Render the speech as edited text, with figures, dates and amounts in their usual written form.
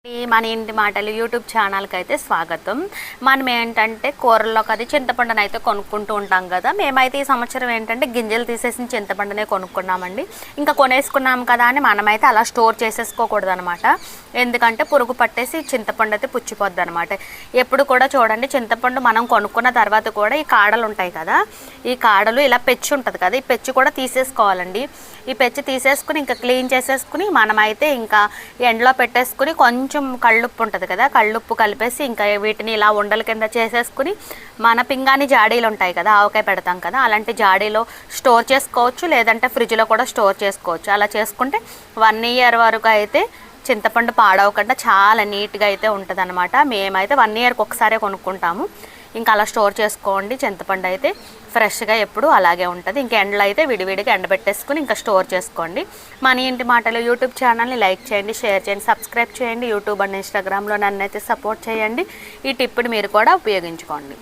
మన ఇంటి మాటలు యూట్యూబ్ ఛానల్కి అయితే స్వాగతం. మనం ఏంటంటే కూరల్లోకి అది చింతపండుని అయితే కొనుక్కుంటూ ఉంటాం కదా. మేమైతే ఈ సంవత్సరం ఏంటంటే గింజలు తీసేసిన చింతపండునే కొనుక్కున్నామండి. ఇంకా కొనేసుకున్నాం కదా అని మనమైతే అలా స్టోర్ చేసేసుకోకూడదు అనమాట. ఎందుకంటే పురుగు పట్టేసి చింతపండు అయితే పుచ్చిపోద్ది అనమాట. ఎప్పుడు కూడా చూడండి, చింతపండు మనం కొనుక్కున్న తర్వాత కూడా ఈ కాడలు ఉంటాయి కదా, ఈ కాడలు ఇలా పెచ్చి ఉంటుంది కదా, ఈ పెచ్చి కూడా తీసేసుకోవాలండి. ఈ పెచ్చి తీసేసుకుని ఇంకా క్లీన్ చేసేసుకుని మనమైతే ఇంకా ఎండలో పెట్టేసుకుని కొంచెం కళ్ళుప్పు ఉంటుంది కదా, కళ్ళుప్పు కలిపేసి ఇంకా వీటిని ఇలా ఉండల కింద చేసేసుకుని మన పింగాణి జాడీలు ఉంటాయి కదా, ఆవకాయ పెడతాం కదా, అలాంటి జాడీలో స్టోర్ చేసుకోవచ్చు, లేదంటే ఫ్రిడ్జ్లో కూడా స్టోర్ చేసుకోవచ్చు. అలా చేసుకుంటే 1 year వరకు అయితే చింతపండు పాడవకుండా చాలా నీట్గా అయితే ఉంటుంది అనమాట. మేమైతే 1 yearకి ఒకసారే కొనుక్కుంటాము. ఇంకా అలా స్టోర్ చేసుకోండి. చింతపండు అయితే ఫ్రెష్గా ఎప్పుడు అలాగే ఉంటుంది. ఇంకా ఎండలో అయితే విడివిడిగా ఎండబెట్టేసుకుని ఇంకా స్టోర్ చేసుకోండి. మన ఇంటి మాటలు యూట్యూబ్ ఛానల్ని లైక్ చేయండి, షేర్ చేయండి, సబ్స్క్రైబ్ చేయండి. యూట్యూబ్ అండ్ ఇన్స్టాగ్రామ్లో నన్ను అయితే సపోర్ట్ చేయండి. ఈ టిప్ని మీరు కూడా ఉపయోగించుకోండి.